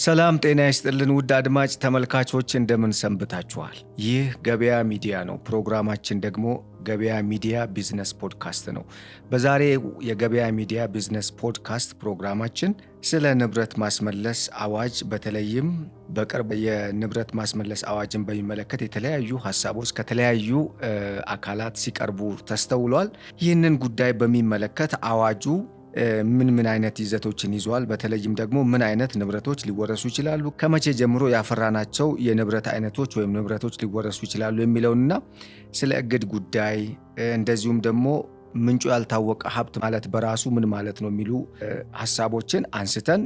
ሰላም ጤና ይስጥልን ውድ አድማጭ ተመልካቾች እንደምን ሰንብታችኋል? ይህ ገበያ ሚዲያ ነው። ፕሮግራማችን ደግሞ ገበያ ሚዲያ ቢዝነስ ፖድካስት ነው። በዛሬ የገበያ ሚዲያ ቢዝነስ ፖድካስት ፕሮግራማችን ስለ ንብረት ማስመለስ አዋጅ በተለይም በቅርብ የንብረት ማስመለስ አዋጅን በሚመለከት የተለያዩ ሀሳቦች ከተለያዩ አካላት ሲቀርቡ ተስተውሏል። ይህንን ጉዳይ በሚመለከት አዋጁ ምን አይነት ይዘቶችን ይዟል? በተለይም ደግሞ ምን አይነት ንብረቶች ሊወረሱ ይችላሉ? ከመቼ ጀምሮ ያፈራናቸው የንብረት አይነቶች ወይም ንብረቶች ሊወረሱ ይችላሉ የሚለውንና ስለ እግድ ጉዳይ እንደዚሁም ደግሞ ምንጩ ያልታወቀ ሀብት ማለት በራሱ ምን ማለት ነው የሚሉ ሀሳቦችን አንስተን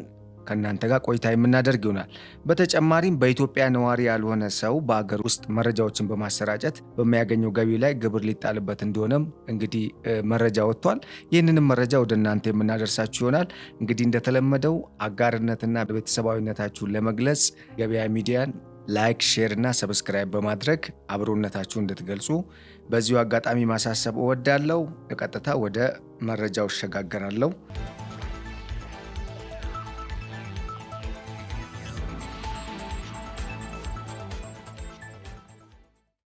ከእናንተ ጋር ቆይታ የምናደርግ ይሆናል። በተጨማሪም በኢትዮጵያ ነዋሪ ያልሆነ ሰው በአገር ውስጥ መረጃዎችን በማሰራጨት በሚያገኘው ገቢ ላይ ግብር ሊጣልበት እንደሆነም እንግዲህ መረጃ ወጥቷል። ይህንንም መረጃ ወደ እናንተ የምናደርሳችሁ ይሆናል። እንግዲህ እንደተለመደው አጋርነትና ቤተሰባዊነታችሁን ለመግለጽ ገበያ ሚዲያን ላይክ፣ ሼር እና ሰብስክራይብ በማድረግ አብሮነታችሁን እንድትገልጹ በዚሁ አጋጣሚ ማሳሰብ እወዳለሁ። በቀጥታ ወደ መረጃው እሸጋገራለሁ።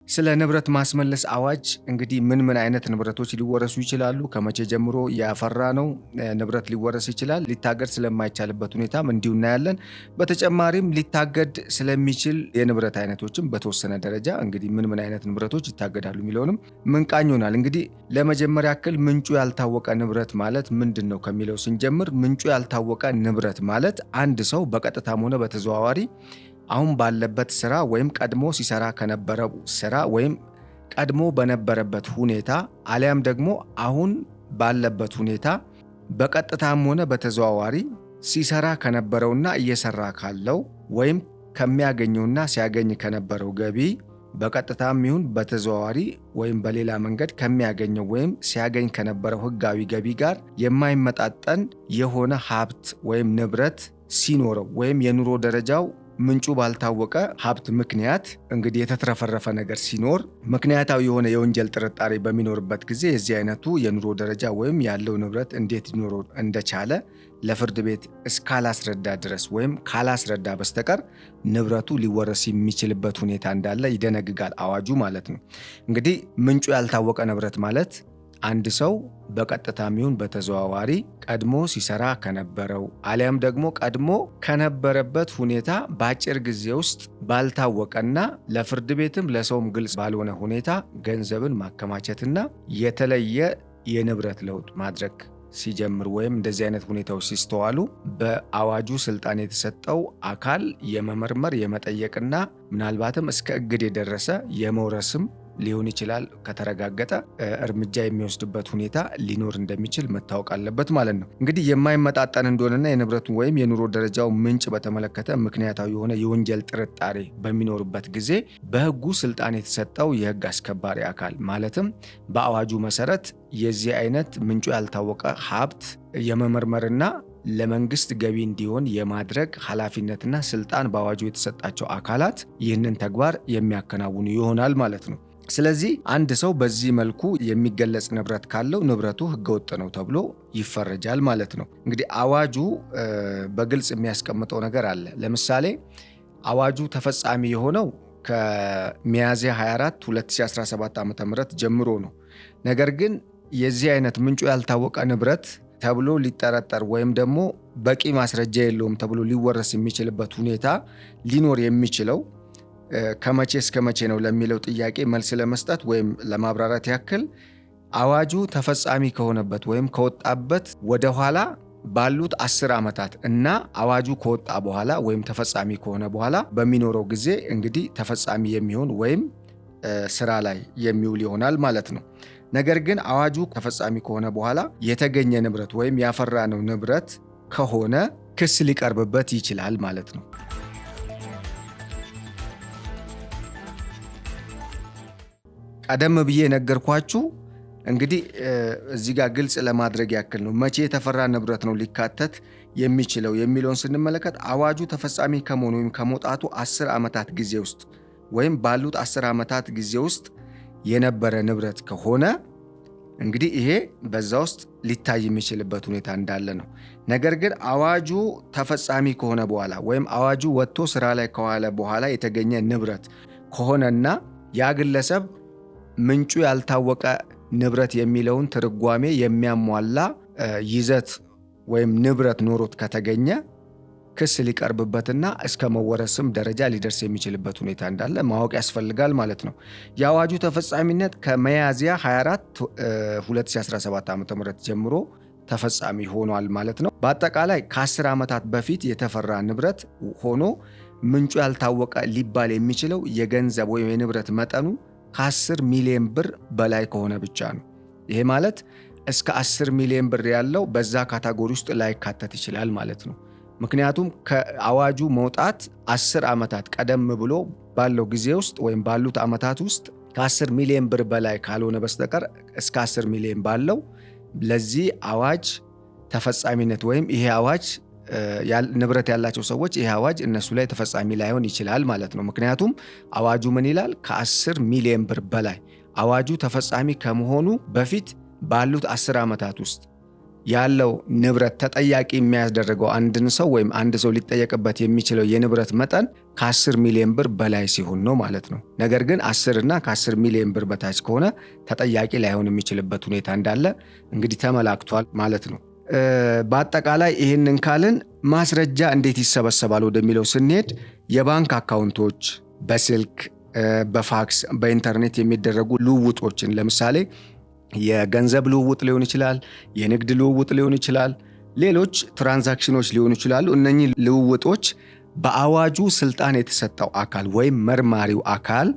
ስለ ንብረት ማስመለስ አዋጅ እንግዲህ ምን አይነት ንብረቶች ሊወረሱ ይችላሉ? ከመቼ ጀምሮ ያፈራ ነው ንብረት ሊወረስ ይችላል? ሊታገድ ስለማይቻልበት ሁኔታም እንዲሁ እናያለን። በተጨማሪም ሊታገድ ስለሚችል የንብረት አይነቶችም በተወሰነ ደረጃ እንግዲህ ምን አይነት ንብረቶች ይታገዳሉ የሚለውንም ምንቃኝ ይሆናል። እንግዲህ ለመጀመሪያ ያክል ምንጩ ያልታወቀ ንብረት ማለት ምንድን ነው ከሚለው ስንጀምር ምንጩ ያልታወቀ ንብረት ማለት አንድ ሰው በቀጥታም ሆነ በተዘዋዋሪ አሁን ባለበት ስራ ወይም ቀድሞ ሲሰራ ከነበረው ስራ ወይም ቀድሞ በነበረበት ሁኔታ አሊያም ደግሞ አሁን ባለበት ሁኔታ በቀጥታም ሆነ በተዘዋዋሪ ሲሰራ ከነበረውና እየሰራ ካለው ወይም ከሚያገኘውና ሲያገኝ ከነበረው ገቢ በቀጥታም ይሁን በተዘዋዋሪ ወይም በሌላ መንገድ ከሚያገኘው ወይም ሲያገኝ ከነበረው ህጋዊ ገቢ ጋር የማይመጣጠን የሆነ ሀብት ወይም ንብረት ሲኖረው ወይም የኑሮ ደረጃው ምንጩ ባልታወቀ ሀብት ምክንያት እንግዲህ የተትረፈረፈ ነገር ሲኖር ምክንያታዊ የሆነ የወንጀል ጥርጣሬ በሚኖርበት ጊዜ የዚህ አይነቱ የኑሮ ደረጃ ወይም ያለው ንብረት እንዴት ሊኖር እንደቻለ ለፍርድ ቤት እስካላስረዳ ድረስ ወይም ካላስረዳ በስተቀር ንብረቱ ሊወረስ የሚችልበት ሁኔታ እንዳለ ይደነግጋል አዋጁ ማለት ነው። እንግዲህ ምንጩ ያልታወቀ ንብረት ማለት አንድ ሰው በቀጥታም ይሁን በተዘዋዋሪ ቀድሞ ሲሰራ ከነበረው አሊያም ደግሞ ቀድሞ ከነበረበት ሁኔታ በአጭር ጊዜ ውስጥ ባልታወቀና ለፍርድ ቤትም ለሰውም ግልጽ ባልሆነ ሁኔታ ገንዘብን ማከማቸትና የተለየ የንብረት ለውጥ ማድረግ ሲጀምር ወይም እንደዚህ አይነት ሁኔታዎች ሲስተዋሉ በአዋጁ ስልጣን የተሰጠው አካል የመመርመር የመጠየቅና ምናልባትም እስከ እግድ የደረሰ የመውረስም ሊሆን ይችላል። ከተረጋገጠ እርምጃ የሚወስድበት ሁኔታ ሊኖር እንደሚችል መታወቅ አለበት ማለት ነው። እንግዲህ የማይመጣጠን እንደሆነና የንብረቱን ወይም የኑሮ ደረጃው ምንጭ በተመለከተ ምክንያታዊ የሆነ የወንጀል ጥርጣሬ በሚኖርበት ጊዜ በሕጉ ስልጣን የተሰጠው የሕግ አስከባሪ አካል ማለትም በአዋጁ መሰረት የዚህ አይነት ምንጩ ያልታወቀ ሀብት የመመርመርና ለመንግስት ገቢ እንዲሆን የማድረግ ኃላፊነትና ስልጣን በአዋጁ የተሰጣቸው አካላት ይህንን ተግባር የሚያከናውኑ ይሆናል ማለት ነው። ስለዚህ አንድ ሰው በዚህ መልኩ የሚገለጽ ንብረት ካለው ንብረቱ ህገወጥ ነው ተብሎ ይፈረጃል ማለት ነው። እንግዲህ አዋጁ በግልጽ የሚያስቀምጠው ነገር አለ። ለምሳሌ አዋጁ ተፈጻሚ የሆነው ከሚያዝያ 24 2017 ዓ.ም ጀምሮ ነው። ነገር ግን የዚህ አይነት ምንጩ ያልታወቀ ንብረት ተብሎ ሊጠረጠር ወይም ደግሞ በቂ ማስረጃ የለውም ተብሎ ሊወረስ የሚችልበት ሁኔታ ሊኖር የሚችለው ከመቼ እስከ መቼ ነው ለሚለው ጥያቄ መልስ ለመስጠት ወይም ለማብራራት ያክል አዋጁ ተፈጻሚ ከሆነበት ወይም ከወጣበት ወደ ኋላ ባሉት 10 ዓመታት እና አዋጁ ከወጣ በኋላ ወይም ተፈጻሚ ከሆነ በኋላ በሚኖረው ጊዜ እንግዲህ ተፈጻሚ የሚሆን ወይም ስራ ላይ የሚውል ይሆናል ማለት ነው። ነገር ግን አዋጁ ተፈጻሚ ከሆነ በኋላ የተገኘ ንብረት ወይም ያፈራነው ንብረት ከሆነ ክስ ሊቀርብበት ይችላል ማለት ነው። ቀደም ብዬ ነገርኳችሁ። እንግዲህ እዚህ ጋር ግልጽ ለማድረግ ያክል ነው መቼ የተፈራ ንብረት ነው ሊካተት የሚችለው የሚለውን ስንመለከት አዋጁ ተፈጻሚ ከመሆኑ ወይም ከመውጣቱ 10 ዓመታት ጊዜ ውስጥ ወይም ባሉት 10 ዓመታት ጊዜ ውስጥ የነበረ ንብረት ከሆነ እንግዲህ ይሄ በዛ ውስጥ ሊታይ የሚችልበት ሁኔታ እንዳለ ነው። ነገር ግን አዋጁ ተፈጻሚ ከሆነ በኋላ ወይም አዋጁ ወጥቶ ስራ ላይ ከዋለ በኋላ የተገኘ ንብረት ከሆነና ያ ግለሰብ ምንጩ ያልታወቀ ንብረት የሚለውን ትርጓሜ የሚያሟላ ይዘት ወይም ንብረት ኖሮት ከተገኘ ክስ ሊቀርብበትና እስከ መወረስም ደረጃ ሊደርስ የሚችልበት ሁኔታ እንዳለ ማወቅ ያስፈልጋል ማለት ነው። የአዋጁ ተፈጻሚነት ከሚያዝያ 24 2017 ዓ.ም ጀምሮ ተፈጻሚ ሆኗል ማለት ነው። በአጠቃላይ ከ10 ዓመታት በፊት የተፈራ ንብረት ሆኖ ምንጩ ያልታወቀ ሊባል የሚችለው የገንዘብ ወይም የንብረት መጠኑ ከ10 ሚሊዮን ብር በላይ ከሆነ ብቻ ነው። ይሄ ማለት እስከ 10 ሚሊዮን ብር ያለው በዛ ካታጎሪ ውስጥ ላይካተት ይችላል ማለት ነው። ምክንያቱም ከአዋጁ መውጣት 10 ዓመታት ቀደም ብሎ ባለው ጊዜ ውስጥ ወይም ባሉት ዓመታት ውስጥ ከ10 ሚሊዮን ብር በላይ ካልሆነ በስተቀር እስከ 10 ሚሊዮን ባለው ለዚህ አዋጅ ተፈጻሚነት ወይም ይሄ አዋጅ ንብረት ያላቸው ሰዎች ይሄ አዋጅ እነሱ ላይ ተፈጻሚ ላይሆን ይችላል ማለት ነው። ምክንያቱም አዋጁ ምን ይላል? ከ10 ሚሊዮን ብር በላይ አዋጁ ተፈጻሚ ከመሆኑ በፊት ባሉት 10 ዓመታት ውስጥ ያለው ንብረት ተጠያቂ የሚያስደርገው አንድን ሰው ወይም አንድ ሰው ሊጠየቅበት የሚችለው የንብረት መጠን ከ10 ሚሊዮን ብር በላይ ሲሆን ነው ማለት ነው። ነገር ግን 10 እና ከ10 ሚሊዮን ብር በታች ከሆነ ተጠያቂ ላይሆን የሚችልበት ሁኔታ እንዳለ እንግዲህ ተመላክቷል ማለት ነው። በአጠቃላይ ይህንን ካልን ማስረጃ እንዴት ይሰበሰባል ወደሚለው ስንሄድ የባንክ አካውንቶች፣ በስልክ፣ በፋክስ፣ በኢንተርኔት የሚደረጉ ልውውጦችን ለምሳሌ የገንዘብ ልውውጥ ሊሆን ይችላል፣ የንግድ ልውውጥ ሊሆን ይችላል፣ ሌሎች ትራንዛክሽኖች ሊሆኑ ይችላሉ። እነኚህ ልውውጦች በአዋጁ ስልጣን የተሰጠው አካል ወይም መርማሪው አካል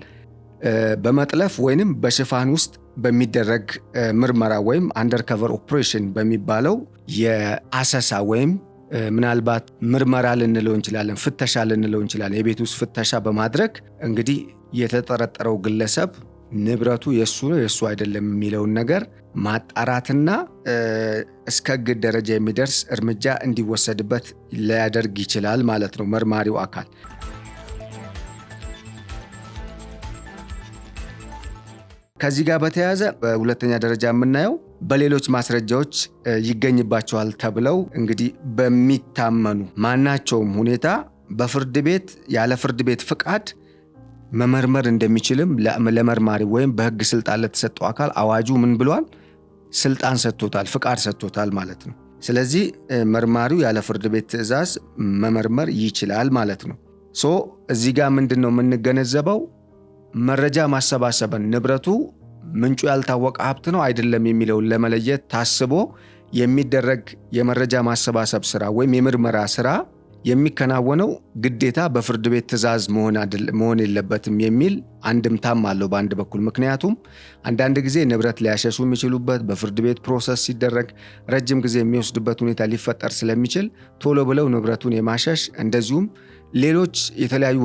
በመጥለፍ ወይንም በሽፋን ውስጥ በሚደረግ ምርመራ ወይም አንደርከቨር ኦፕሬሽን በሚባለው የአሰሳ ወይም ምናልባት ምርመራ ልንለው እንችላለን፣ ፍተሻ ልንለው እንችላለን። የቤት ውስጥ ፍተሻ በማድረግ እንግዲህ የተጠረጠረው ግለሰብ ንብረቱ የሱ ነው የሱ አይደለም የሚለውን ነገር ማጣራትና እስከ ሕግ ደረጃ የሚደርስ እርምጃ እንዲወሰድበት ሊያደርግ ይችላል ማለት ነው መርማሪው አካል። ከዚህ ጋር በተያያዘ በሁለተኛ ደረጃ የምናየው በሌሎች ማስረጃዎች ይገኝባቸዋል ተብለው እንግዲህ በሚታመኑ ማናቸውም ሁኔታ በፍርድ ቤት ያለ ፍርድ ቤት ፍቃድ መመርመር እንደሚችልም ለመርማሪ ወይም በሕግ ስልጣን ለተሰጠው አካል አዋጁ ምን ብሏል? ስልጣን ሰጥቶታል፣ ፍቃድ ሰጥቶታል ማለት ነው። ስለዚህ መርማሪው ያለ ፍርድ ቤት ትዕዛዝ መመርመር ይችላል ማለት ነው። እዚህ ጋር ምንድን ነው የምንገነዘበው? መረጃ ማሰባሰብን ንብረቱ ምንጩ ያልታወቀ ሀብት ነው አይደለም የሚለውን ለመለየት ታስቦ የሚደረግ የመረጃ ማሰባሰብ ስራ ወይም የምርመራ ስራ የሚከናወነው ግዴታ በፍርድ ቤት ትዕዛዝ መሆን የለበትም የሚል አንድምታም አለው በአንድ በኩል። ምክንያቱም አንዳንድ ጊዜ ንብረት ሊያሸሹ የሚችሉበት በፍርድ ቤት ፕሮሰስ ሲደረግ ረጅም ጊዜ የሚወስድበት ሁኔታ ሊፈጠር ስለሚችል ቶሎ ብለው ንብረቱን የማሸሽ እንደዚሁም ሌሎች የተለያዩ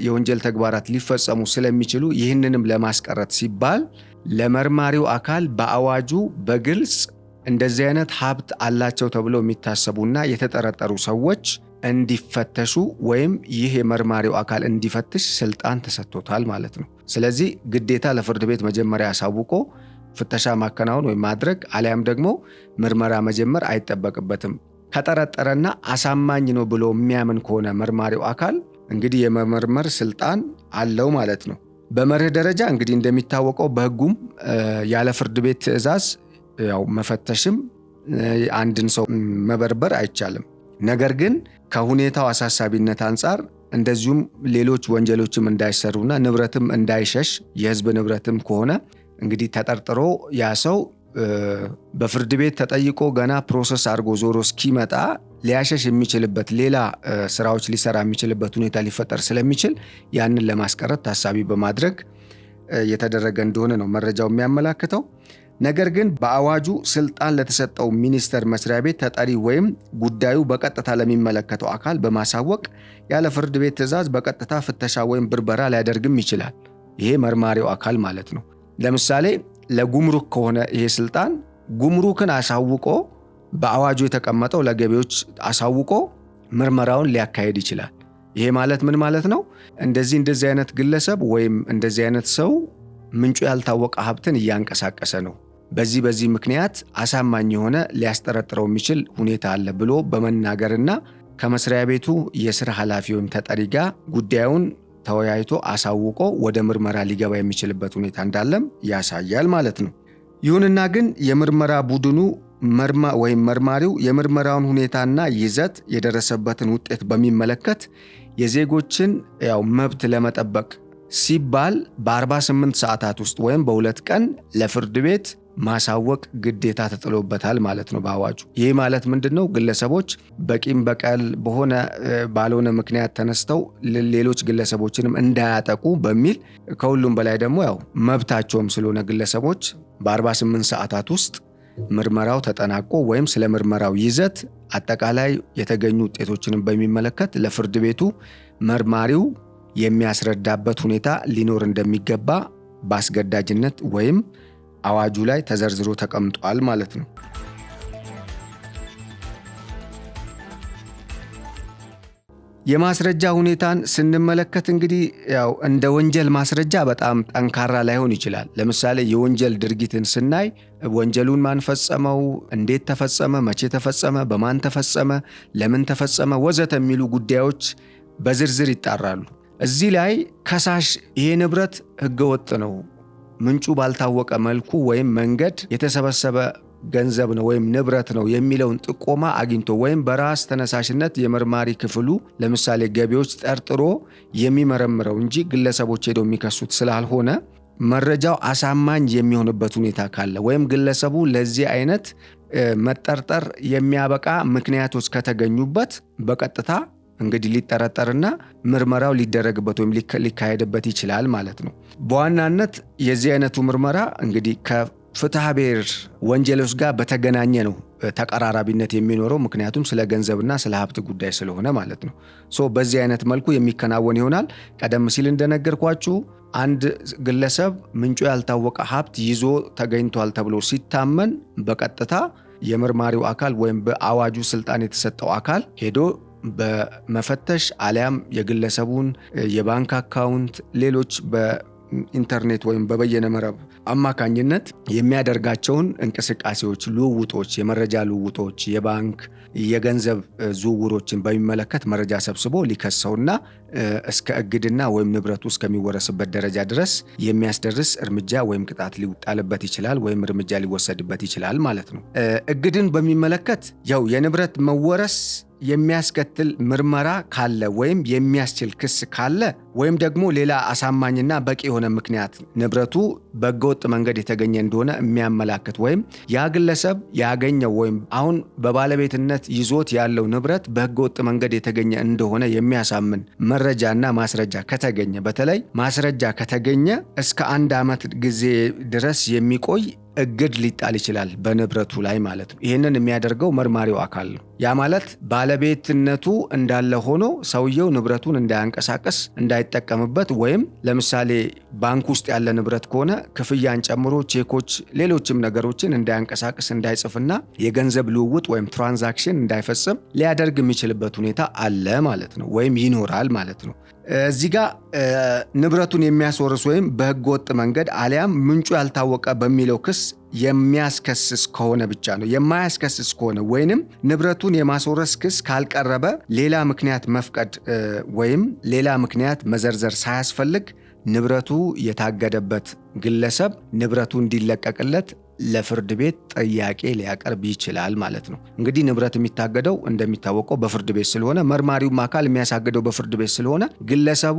የወንጀል ተግባራት ሊፈጸሙ ስለሚችሉ ይህንንም ለማስቀረት ሲባል ለመርማሪው አካል በአዋጁ በግልጽ እንደዚህ አይነት ሀብት አላቸው ተብለው የሚታሰቡና የተጠረጠሩ ሰዎች እንዲፈተሹ ወይም ይህ የመርማሪው አካል እንዲፈትሽ ስልጣን ተሰጥቶታል ማለት ነው። ስለዚህ ግዴታ ለፍርድ ቤት መጀመሪያ አሳውቆ ፍተሻ ማከናወን ወይም ማድረግ አሊያም ደግሞ ምርመራ መጀመር አይጠበቅበትም። ከጠረጠረና አሳማኝ ነው ብሎ የሚያምን ከሆነ መርማሪው አካል እንግዲህ የመመርመር ስልጣን አለው ማለት ነው። በመርህ ደረጃ እንግዲህ እንደሚታወቀው በሕጉም ያለ ፍርድ ቤት ትዕዛዝ ያው መፈተሽም አንድን ሰው መበርበር አይቻልም። ነገር ግን ከሁኔታው አሳሳቢነት አንጻር እንደዚሁም ሌሎች ወንጀሎችም እንዳይሰሩና ንብረትም እንዳይሸሽ የሕዝብ ንብረትም ከሆነ እንግዲህ ተጠርጥሮ ያ ሰው በፍርድ ቤት ተጠይቆ ገና ፕሮሰስ አድርጎ ዞሮ እስኪመጣ ሊያሸሽ የሚችልበት ሌላ ስራዎች ሊሰራ የሚችልበት ሁኔታ ሊፈጠር ስለሚችል ያንን ለማስቀረት ታሳቢ በማድረግ የተደረገ እንደሆነ ነው መረጃው የሚያመላክተው። ነገር ግን በአዋጁ ስልጣን ለተሰጠው ሚኒስቴር መስሪያ ቤት ተጠሪ ወይም ጉዳዩ በቀጥታ ለሚመለከተው አካል በማሳወቅ ያለ ፍርድ ቤት ትዕዛዝ በቀጥታ ፍተሻ ወይም ብርበራ ሊያደርግም ይችላል። ይሄ መርማሪው አካል ማለት ነው። ለምሳሌ ለጉምሩክ ከሆነ ይሄ ስልጣን ጉምሩክን አሳውቆ በአዋጁ የተቀመጠው ለገቢዎች አሳውቆ ምርመራውን ሊያካሄድ ይችላል። ይሄ ማለት ምን ማለት ነው? እንደዚህ አይነት ግለሰብ ወይም እንደዚህ አይነት ሰው ምንጩ ያልታወቀ ሀብትን እያንቀሳቀሰ ነው፣ በዚህ ምክንያት አሳማኝ የሆነ ሊያስጠረጥረው የሚችል ሁኔታ አለ ብሎ በመናገርና ከመስሪያ ቤቱ የሥራ ኃላፊ ወይም ተጠሪ ጋር ጉዳዩን ተወያይቶ አሳውቆ ወደ ምርመራ ሊገባ የሚችልበት ሁኔታ እንዳለም ያሳያል ማለት ነው። ይሁንና ግን የምርመራ ቡድኑ መርማሪው የምርመራውን ሁኔታና ይዘት የደረሰበትን ውጤት በሚመለከት የዜጎችን መብት ለመጠበቅ ሲባል በ48 ሰዓታት ውስጥ ወይም በ2 ቀን ለፍርድ ቤት ማሳወቅ ግዴታ ተጥሎበታል ማለት ነው በአዋጁ። ይህ ማለት ምንድነው? ግለሰቦች በቂም በቀል ባልሆነ ምክንያት ተነስተው ሌሎች ግለሰቦችንም እንዳያጠቁ በሚል ከሁሉም በላይ ደግሞ መብታቸውም ስለሆነ ግለሰቦች በ48 ሰዓታት ውስጥ ምርመራው ተጠናቆ ወይም ስለ ምርመራው ይዘት አጠቃላይ የተገኙ ውጤቶችንም በሚመለከት ለፍርድ ቤቱ መርማሪው የሚያስረዳበት ሁኔታ ሊኖር እንደሚገባ በአስገዳጅነት ወይም አዋጁ ላይ ተዘርዝሮ ተቀምጧል ማለት ነው። የማስረጃ ሁኔታን ስንመለከት እንግዲህ እንደ ወንጀል ማስረጃ በጣም ጠንካራ ላይሆን ይችላል። ለምሳሌ የወንጀል ድርጊትን ስናይ ወንጀሉን ማን ፈጸመው፣ እንዴት ተፈጸመ፣ መቼ ተፈጸመ፣ በማን ተፈጸመ፣ ለምን ተፈጸመ ወዘተ የሚሉ ጉዳዮች በዝርዝር ይጣራሉ። እዚህ ላይ ከሳሽ ይሄ ንብረት ህገወጥ ነው፣ ምንጩ ባልታወቀ መልኩ ወይም መንገድ የተሰበሰበ ገንዘብ ነው ወይም ንብረት ነው የሚለውን ጥቆማ አግኝቶ ወይም በራስ ተነሳሽነት የመርማሪ ክፍሉ ለምሳሌ ገቢዎች ጠርጥሮ የሚመረምረው እንጂ ግለሰቦች ሄደው የሚከሱት ስላልሆነ መረጃው አሳማኝ የሚሆንበት ሁኔታ ካለ ወይም ግለሰቡ ለዚህ አይነት መጠርጠር የሚያበቃ ምክንያቶች ከተገኙበት በቀጥታ እንግዲህ ሊጠረጠርና ምርመራው ሊደረግበት ወይም ሊካሄድበት ይችላል ማለት ነው። በዋናነት የዚህ አይነቱ ምርመራ እንግዲህ ከፍትሐ ብሔር ወንጀሎች ጋር በተገናኘ ነው ተቀራራቢነት የሚኖረው፣ ምክንያቱም ስለ ገንዘብና ስለ ሀብት ጉዳይ ስለሆነ ማለት ነው። በዚህ አይነት መልኩ የሚከናወን ይሆናል። ቀደም ሲል እንደነገርኳችሁ አንድ ግለሰብ ምንጩ ያልታወቀ ሀብት ይዞ ተገኝቷል ተብሎ ሲታመን በቀጥታ የመርማሪው አካል ወይም በአዋጁ ስልጣን የተሰጠው አካል ሄዶ በመፈተሽ አሊያም የግለሰቡን የባንክ አካውንት ሌሎች በኢንተርኔት ወይም በበየነ መረብ አማካኝነት የሚያደርጋቸውን እንቅስቃሴዎች፣ ልውውጦች፣ የመረጃ ልውውጦች፣ የባንክ የገንዘብ ዝውውሮችን በሚመለከት መረጃ ሰብስቦ ሊከሰውና እስከ እግድና ወይም ንብረቱ እስከሚወረስበት ደረጃ ድረስ የሚያስደርስ እርምጃ ወይም ቅጣት ሊጣልበት ይችላል ወይም እርምጃ ሊወሰድበት ይችላል ማለት ነው። እግድን በሚመለከት የንብረት መወረስ የሚያስከትል ምርመራ ካለ ወይም የሚያስችል ክስ ካለ ወይም ደግሞ ሌላ አሳማኝና በቂ የሆነ ምክንያት ንብረቱ በህገወጥ መንገድ የተገኘ እንደሆነ የሚያመላክት ወይም ያ ግለሰብ ያገኘው ወይም አሁን በባለቤትነት ይዞት ያለው ንብረት በህገወጥ መንገድ የተገኘ እንደሆነ የሚያሳምን መረጃና ማስረጃ ከተገኘ፣ በተለይ ማስረጃ ከተገኘ እስከ 1 ዓመት ጊዜ ድረስ የሚቆይ እግድ ሊጣል ይችላል በንብረቱ ላይ ማለት ነው። ይህንን የሚያደርገው መርማሪው አካል ነው። ያ ማለት ባለቤትነቱ እንዳለ ሆኖ ሰውየው ንብረቱን እንዳያንቀሳቀስ፣ እንዳይጠቀምበት ወይም ለምሳሌ ባንክ ውስጥ ያለ ንብረት ከሆነ ክፍያን ጨምሮ ቼኮች፣ ሌሎችም ነገሮችን እንዳያንቀሳቀስ፣ እንዳይጽፍና የገንዘብ ልውውጥ ወይም ትራንዛክሽን እንዳይፈጽም ሊያደርግ የሚችልበት ሁኔታ አለ ማለት ነው ወይም ይኖራል ማለት ነው። እዚህ ጋር ንብረቱን የሚያስወርስ ወይም በህገወጥ መንገድ አሊያም ምንጩ ያልታወቀ በሚለው ክስ የሚያስከስስ ከሆነ ብቻ ነው። የማያስከስስ ከሆነ ወይንም ንብረቱን የማስወረስ ክስ ካልቀረበ ሌላ ምክንያት መፍቀድ ወይም ሌላ ምክንያት መዘርዘር ሳያስፈልግ ንብረቱ የታገደበት ግለሰብ ንብረቱ እንዲለቀቅለት ለፍርድ ቤት ጥያቄ ሊያቀርብ ይችላል ማለት ነው። እንግዲህ ንብረት የሚታገደው እንደሚታወቀው በፍርድ ቤት ስለሆነ መርማሪውም አካል የሚያሳግደው በፍርድ ቤት ስለሆነ ግለሰቡ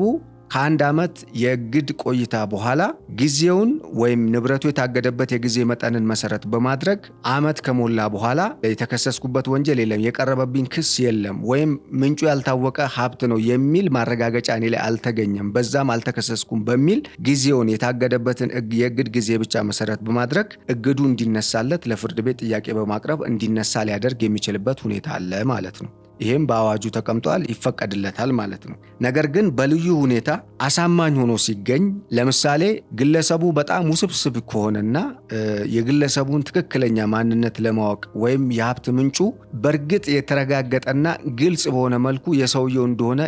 ከ1 ዓመት የእግድ ቆይታ በኋላ ጊዜውን ወይም ንብረቱ የታገደበት የጊዜ መጠንን መሰረት በማድረግ ዓመት ከሞላ በኋላ የተከሰስኩበት ወንጀል የለም፣ የቀረበብኝ ክስ የለም ወይም ምንጩ ያልታወቀ ሀብት ነው የሚል ማረጋገጫ እኔ ላይ አልተገኘም፣ በዛም አልተከሰስኩም በሚል ጊዜውን የታገደበትን የእግድ ጊዜ ብቻ መሰረት በማድረግ እግዱ እንዲነሳለት ለፍርድ ቤት ጥያቄ በማቅረብ እንዲነሳ ሊያደርግ የሚችልበት ሁኔታ አለ ማለት ነው። ይህም በአዋጁ ተቀምጧል፣ ይፈቀድለታል ማለት ነው። ነገር ግን በልዩ ሁኔታ አሳማኝ ሆኖ ሲገኝ፣ ለምሳሌ ግለሰቡ በጣም ውስብስብ ከሆነና የግለሰቡን ትክክለኛ ማንነት ለማወቅ ወይም የሀብት ምንጩ በእርግጥ የተረጋገጠና ግልጽ በሆነ መልኩ የሰውየው እንደሆነ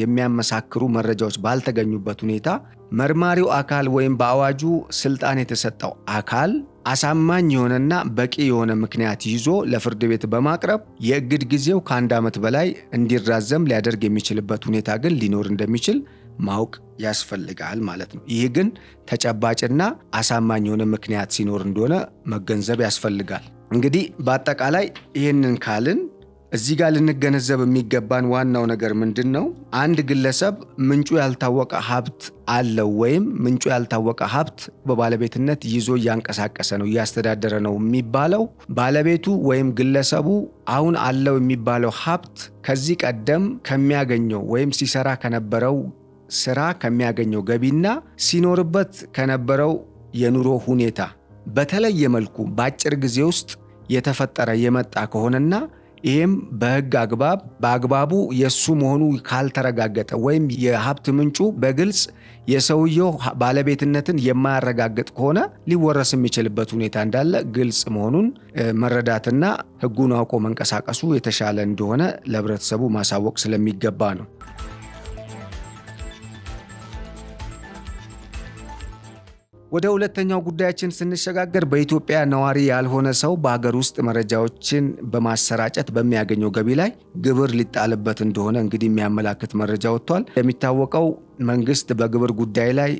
የሚያመሳክሩ መረጃዎች ባልተገኙበት ሁኔታ መርማሪው አካል ወይም በአዋጁ ስልጣን የተሰጠው አካል አሳማኝ የሆነና በቂ የሆነ ምክንያት ይዞ ለፍርድ ቤት በማቅረብ የእግድ ጊዜው ከ1 ዓመት በላይ እንዲራዘም ሊያደርግ የሚችልበት ሁኔታ ግን ሊኖር እንደሚችል ማወቅ ያስፈልጋል ማለት ነው። ይህ ግን ተጨባጭና አሳማኝ የሆነ ምክንያት ሲኖር እንደሆነ መገንዘብ ያስፈልጋል። እንግዲህ በአጠቃላይ ይህንን ካልን እዚህ ጋር ልንገነዘብ የሚገባን ዋናው ነገር ምንድን ነው? አንድ ግለሰብ ምንጩ ያልታወቀ ሀብት አለው ወይም ምንጩ ያልታወቀ ሀብት በባለቤትነት ይዞ እያንቀሳቀሰ ነው፣ እያስተዳደረ ነው የሚባለው ባለቤቱ ወይም ግለሰቡ አሁን አለው የሚባለው ሀብት ከዚህ ቀደም ከሚያገኘው ወይም ሲሰራ ከነበረው ስራ ከሚያገኘው ገቢና ሲኖርበት ከነበረው የኑሮ ሁኔታ በተለየ መልኩ በአጭር ጊዜ ውስጥ የተፈጠረ የመጣ ከሆነና ይህም በአግባቡ የሱ መሆኑ ካልተረጋገጠ ወይም የሀብት ምንጩ በግልጽ የሰውየው ባለቤትነትን የማያረጋግጥ ከሆነ ሊወረስ የሚችልበት ሁኔታ እንዳለ ግልጽ መሆኑን መረዳትና ሕጉን አውቆ መንቀሳቀሱ የተሻለ እንደሆነ ለህብረተሰቡ ማሳወቅ ስለሚገባ ነው። ወደ ሁለተኛው ጉዳያችን ስንሸጋገር በኢትዮጵያ ነዋሪ ያልሆነ ሰው በሀገር ውስጥ መረጃዎችን በማሰራጨት በሚያገኘው ገቢ ላይ ግብር ሊጣልበት እንደሆነ እንግዲህ የሚያመላክት መረጃ ወጥቷል። የሚታወቀው መንግስት በግብር ጉዳይ ላይ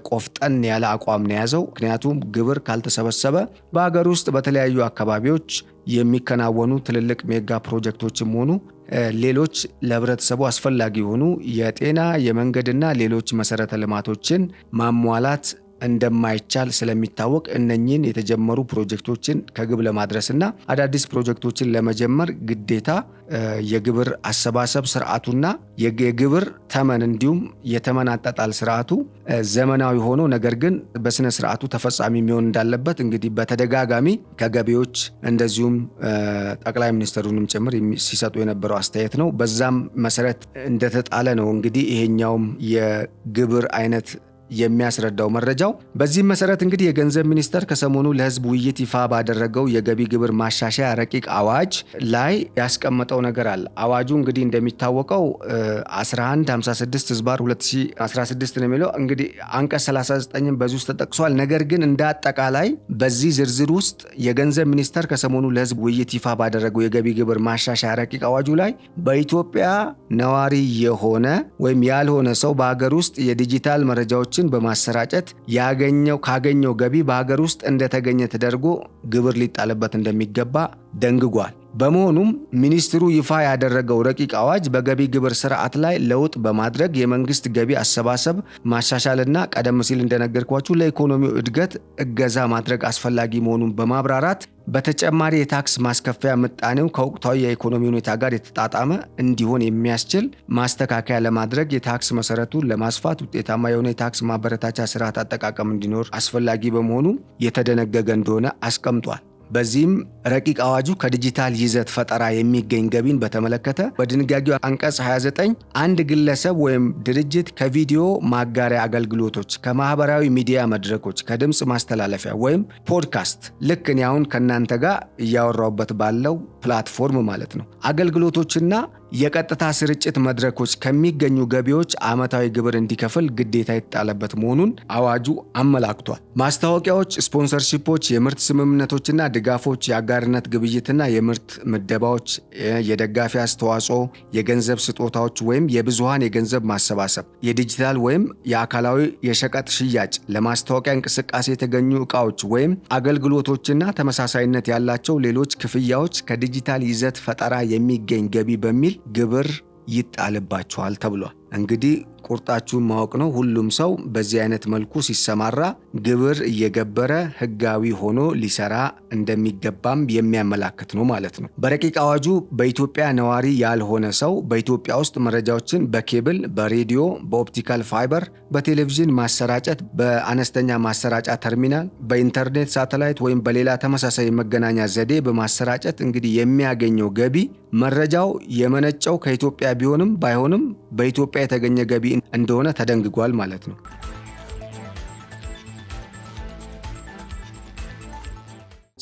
ቆፍጠን ያለ አቋም ነው የያዘው። ምክንያቱም ግብር ካልተሰበሰበ በሀገር ውስጥ በተለያዩ አካባቢዎች የሚከናወኑ ትልልቅ ሜጋ ፕሮጀክቶችም ሆኑ ሌሎች ለህብረተሰቡ አስፈላጊ የሆኑ የጤና፣ የመንገድና ሌሎች መሰረተ ልማቶችን ማሟላት እንደማይቻል ስለሚታወቅ እነኚህን የተጀመሩ ፕሮጀክቶችን ከግብ ለማድረስና አዳዲስ ፕሮጀክቶችን ለመጀመር ግዴታ የግብር አሰባሰብ ስርዓቱና የግብር ተመን እንዲሁም የተመን አጣጣል ስርዓቱ ዘመናዊ ሆኖ ነገር ግን በስነ ስርዓቱ ተፈጻሚ የሚሆን እንዳለበት እንግዲህ በተደጋጋሚ ከገቢዎች እንደዚሁም ጠቅላይ ሚኒስትሩንም ጭምር ሲሰጡ የነበረው አስተያየት ነው። በዛም መሰረት እንደተጣለ ነው እንግዲህ ይሄኛውም የግብር አይነት የሚያስረዳው መረጃው። በዚህም መሰረት እንግዲህ የገንዘብ ሚኒስቴር ከሰሞኑ ለህዝብ ውይይት ይፋ ባደረገው የገቢ ግብር ማሻሻያ ረቂቅ አዋጅ ላይ ያስቀመጠው ነገር አለ። አዋጁ እንግዲህ እንደሚታወቀው 1156 ህዝባር 2016 ነው የሚለው። እንግዲህ አንቀጽ 39 በዚህ ውስጥ ተጠቅሷል። ነገር ግን እንደ አጠቃላይ በዚህ ዝርዝር ውስጥ የገንዘብ ሚኒስቴር ከሰሞኑ ለህዝብ ውይይት ይፋ ባደረገው የገቢ ግብር ማሻሻያ ረቂቅ አዋጁ ላይ በኢትዮጵያ ነዋሪ የሆነ ወይም ያልሆነ ሰው በሀገር ውስጥ የዲጂታል መረጃዎች በማሰራጨት ካገኘው ገቢ በሀገር ውስጥ እንደተገኘ ተደርጎ ግብር ሊጣልበት እንደሚገባ ደንግጓል። በመሆኑም ሚኒስትሩ ይፋ ያደረገው ረቂቅ አዋጅ በገቢ ግብር ስርዓት ላይ ለውጥ በማድረግ የመንግስት ገቢ አሰባሰብ ማሻሻልና ቀደም ሲል እንደነገርኳችሁ ለኢኮኖሚው እድገት እገዛ ማድረግ አስፈላጊ መሆኑን በማብራራት በተጨማሪ የታክስ ማስከፈያ ምጣኔው ከወቅታዊ የኢኮኖሚ ሁኔታ ጋር የተጣጣመ እንዲሆን የሚያስችል ማስተካከያ ለማድረግ የታክስ መሰረቱን ለማስፋት ውጤታማ የሆነ የታክስ ማበረታቻ ስርዓት አጠቃቀም እንዲኖር አስፈላጊ በመሆኑ የተደነገገ እንደሆነ አስቀምጧል። በዚህም ረቂቅ አዋጁ ከዲጂታል ይዘት ፈጠራ የሚገኝ ገቢን በተመለከተ በድንጋጌው አንቀጽ 29 አንድ ግለሰብ ወይም ድርጅት ከቪዲዮ ማጋሪያ አገልግሎቶች፣ ከማህበራዊ ሚዲያ መድረኮች፣ ከድምፅ ማስተላለፊያ ወይም ፖድካስት ልክ እኔ አሁን ከእናንተ ጋር እያወራሁበት ባለው ፕላትፎርም ማለት ነው አገልግሎቶችና የቀጥታ ስርጭት መድረኮች ከሚገኙ ገቢዎች ዓመታዊ ግብር እንዲከፍል ግዴታ የተጣለበት መሆኑን አዋጁ አመላክቷል። ማስታወቂያዎች፣ ስፖንሰርሺፖች፣ የምርት ስምምነቶችና ድጋፎች፣ የአጋርነት ግብይትና የምርት ምደባዎች፣ የደጋፊ አስተዋጽኦ፣ የገንዘብ ስጦታዎች ወይም የብዙሃን የገንዘብ ማሰባሰብ፣ የዲጂታል ወይም የአካላዊ የሸቀጥ ሽያጭ፣ ለማስታወቂያ እንቅስቃሴ የተገኙ ዕቃዎች ወይም አገልግሎቶችና ተመሳሳይነት ያላቸው ሌሎች ክፍያዎች ከዲጂታል ይዘት ፈጠራ የሚገኝ ገቢ በሚል ግብር ይጣልባቸዋል ተብሏል። እንግዲህ ቁርጣችሁን ማወቅ ነው። ሁሉም ሰው በዚህ አይነት መልኩ ሲሰማራ ግብር እየገበረ ህጋዊ ሆኖ ሊሰራ እንደሚገባም የሚያመላክት ነው ማለት ነው። በረቂቅ አዋጁ በኢትዮጵያ ነዋሪ ያልሆነ ሰው በኢትዮጵያ ውስጥ መረጃዎችን በኬብል፣ በሬዲዮ፣ በኦፕቲካል ፋይበር፣ በቴሌቪዥን ማሰራጨት፣ በአነስተኛ ማሰራጫ ተርሚናል፣ በኢንተርኔት ሳተላይት ወይም በሌላ ተመሳሳይ መገናኛ ዘዴ በማሰራጨት እንግዲህ የሚያገኘው ገቢ መረጃው የመነጨው ከኢትዮጵያ ቢሆንም ባይሆንም በኢትዮጵያ የተገኘ ገቢ እንደሆነ ተደንግጓል ማለት ነው።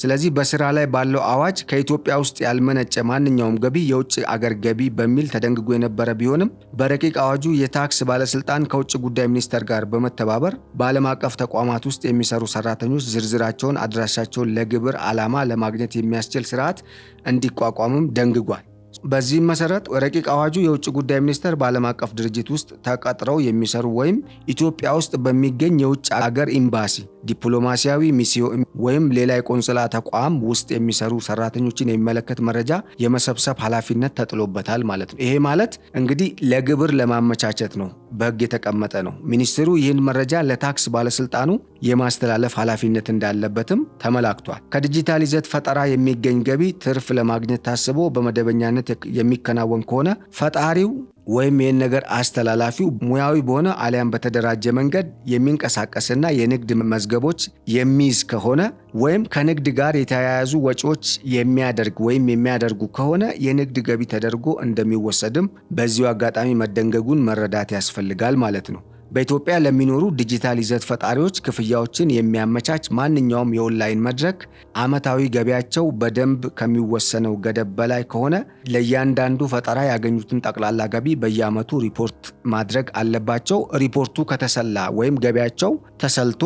ስለዚህ በስራ ላይ ባለው አዋጅ ከኢትዮጵያ ውስጥ ያልመነጨ ማንኛውም ገቢ የውጭ አገር ገቢ በሚል ተደንግጎ የነበረ ቢሆንም በረቂቅ አዋጁ የታክስ ባለስልጣን ከውጭ ጉዳይ ሚኒስቴር ጋር በመተባበር በዓለም አቀፍ ተቋማት ውስጥ የሚሰሩ ሰራተኞች ዝርዝራቸውን፣ አድራሻቸውን ለግብር ዓላማ ለማግኘት የሚያስችል ስርዓት እንዲቋቋምም ደንግጓል። በዚህም መሰረት ረቂቅ አዋጁ የውጭ ጉዳይ ሚኒስቴር በዓለም አቀፍ ድርጅት ውስጥ ተቀጥረው የሚሰሩ ወይም ኢትዮጵያ ውስጥ በሚገኝ የውጭ አገር ኤምባሲ፣ ዲፕሎማሲያዊ ሚስዮን ወይም ሌላ የቆንስላ ተቋም ውስጥ የሚሰሩ ሰራተኞችን የሚመለከት መረጃ የመሰብሰብ ኃላፊነት ተጥሎበታል ማለት ነው። ይሄ ማለት እንግዲህ ለግብር ለማመቻቸት ነው፣ በሕግ የተቀመጠ ነው። ሚኒስትሩ ይህን መረጃ ለታክስ ባለስልጣኑ የማስተላለፍ ኃላፊነት እንዳለበትም ተመላክቷል። ከዲጂታል ይዘት ፈጠራ የሚገኝ ገቢ ትርፍ ለማግኘት ታስቦ በመደበኛነት የሚከናወን ከሆነ ፈጣሪው ወይም ይህን ነገር አስተላላፊው ሙያዊ በሆነ አሊያም በተደራጀ መንገድ የሚንቀሳቀስና የንግድ መዝገቦች የሚይዝ ከሆነ ወይም ከንግድ ጋር የተያያዙ ወጪዎች የሚያደርጉ ከሆነ የንግድ ገቢ ተደርጎ እንደሚወሰድም በዚሁ አጋጣሚ መደንገጉን መረዳት ያስፈልጋል ማለት ነው። በኢትዮጵያ ለሚኖሩ ዲጂታል ይዘት ፈጣሪዎች ክፍያዎችን የሚያመቻች ማንኛውም የኦንላይን መድረክ ዓመታዊ ገቢያቸው በደንብ ከሚወሰነው ገደብ በላይ ከሆነ ለእያንዳንዱ ፈጠራ ያገኙትን ጠቅላላ ገቢ በየዓመቱ ሪፖርት ማድረግ አለባቸው። ሪፖርቱ ከተሰላ ወይም ገቢያቸው ተሰልቶ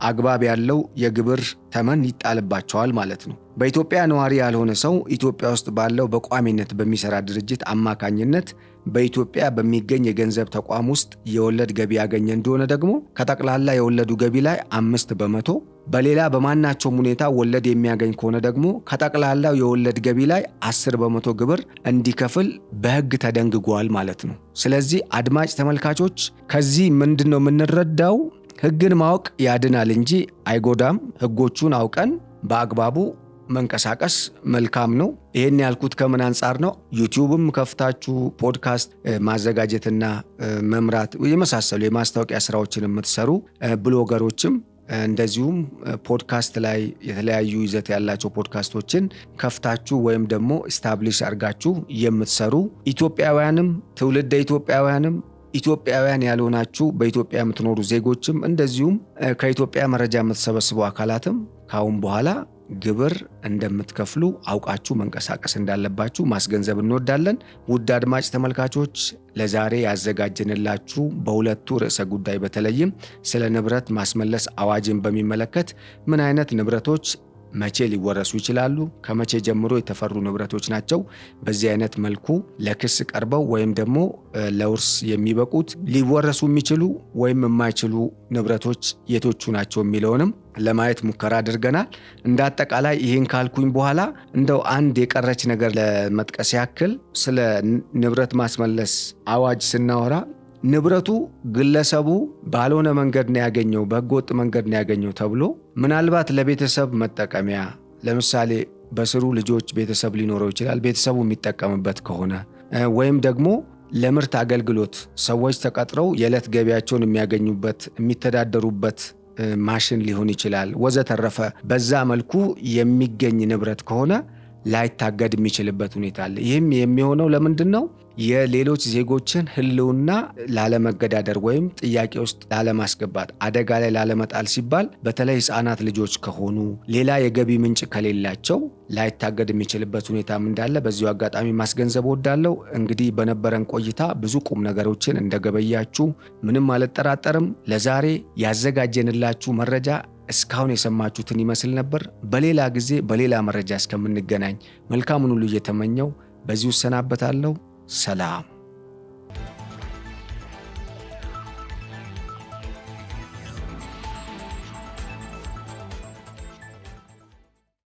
አግባብ ያለው የግብር ተመን ይጣልባቸዋል ማለት ነው። በኢትዮጵያ ነዋሪ ያልሆነ ሰው ኢትዮጵያ ውስጥ ባለው በቋሚነት በሚሰራ ድርጅት አማካኝነት በኢትዮጵያ በሚገኝ የገንዘብ ተቋም ውስጥ የወለድ ገቢ ያገኘ እንደሆነ ደግሞ ከጠቅላላ የወለዱ ገቢ ላይ 5%፣ በሌላ በማናቸውም ሁኔታ ወለድ የሚያገኝ ከሆነ ደግሞ ከጠቅላላው የወለድ ገቢ ላይ 10% ግብር እንዲከፍል በሕግ ተደንግጓል ማለት ነው። ስለዚህ አድማጭ ተመልካቾች ከዚህ ምንድነው የምንረዳው? ሕግን ማወቅ ያድናል እንጂ አይጎዳም። ሕጎቹን አውቀን በአግባቡ መንቀሳቀስ መልካም ነው። ይሄን ያልኩት ከምን አንጻር ነው? ዩቲዩብም ከፍታችሁ ፖድካስት ማዘጋጀትና መምራት የመሳሰሉ የማስታወቂያ ስራዎችን የምትሰሩ ብሎገሮችም እንደዚሁም ፖድካስት ላይ የተለያዩ ይዘት ያላቸው ፖድካስቶችን ከፍታችሁ ወይም ደግሞ ስታብሊሽ አድርጋችሁ የምትሰሩ ኢትዮጵያውያንም ትውልደ ኢትዮጵያውያንም ኢትዮጵያውያን ያልሆናችሁ በኢትዮጵያ የምትኖሩ ዜጎችም እንደዚሁም ከኢትዮጵያ መረጃ የምትሰበስቡ አካላትም ካሁን በኋላ ግብር እንደምትከፍሉ አውቃችሁ መንቀሳቀስ እንዳለባችሁ ማስገንዘብ እንወዳለን። ውድ አድማጭ ተመልካቾች ለዛሬ ያዘጋጀንላችሁ በሁለቱ ርዕሰ ጉዳይ በተለይም ስለ ንብረት ማስመለስ አዋጅን በሚመለከት ምን አይነት ንብረቶች መቼ ሊወረሱ ይችላሉ፣ ከመቼ ጀምሮ የተፈሩ ንብረቶች ናቸው በዚህ አይነት መልኩ ለክስ ቀርበው ወይም ደግሞ ለውርስ የሚበቁት፣ ሊወረሱ የሚችሉ ወይም የማይችሉ ንብረቶች የቶቹ ናቸው የሚለውንም ለማየት ሙከራ አድርገናል። እንደ አጠቃላይ ይህን ካልኩኝ በኋላ እንደው አንድ የቀረች ነገር ለመጥቀስ ያክል ስለ ንብረት ማስመለስ አዋጅ ስናወራ ንብረቱ ግለሰቡ ባልሆነ መንገድ ነው ያገኘው፣ በህገወጥ መንገድ ነው ያገኘው ተብሎ ምናልባት ለቤተሰብ መጠቀሚያ ለምሳሌ በስሩ ልጆች ቤተሰብ ሊኖረው ይችላል፣ ቤተሰቡ የሚጠቀምበት ከሆነ ወይም ደግሞ ለምርት አገልግሎት ሰዎች ተቀጥረው የዕለት ገቢያቸውን የሚያገኙበት የሚተዳደሩበት ማሽን ሊሆን ይችላል ወዘተረፈ በዛ መልኩ የሚገኝ ንብረት ከሆነ ላይታገድ የሚችልበት ሁኔታ አለ። ይህም የሚሆነው ለምንድን ነው? የሌሎች ዜጎችን ህልውና ላለመገዳደር ወይም ጥያቄ ውስጥ ላለማስገባት አደጋ ላይ ላለመጣል ሲባል በተለይ ህፃናት ልጆች ከሆኑ ሌላ የገቢ ምንጭ ከሌላቸው ላይታገድ የሚችልበት ሁኔታም እንዳለ በዚሁ አጋጣሚ ማስገንዘብ እወዳለሁ። እንግዲህ በነበረን ቆይታ ብዙ ቁም ነገሮችን እንደገበያችሁ ምንም አልጠራጠርም። ለዛሬ ያዘጋጀንላችሁ መረጃ እስካሁን የሰማችሁትን ይመስል ነበር። በሌላ ጊዜ በሌላ መረጃ እስከምንገናኝ መልካሙን ሁሉ እየተመኘው በዚሁ እሰናበታለሁ። ሰላም።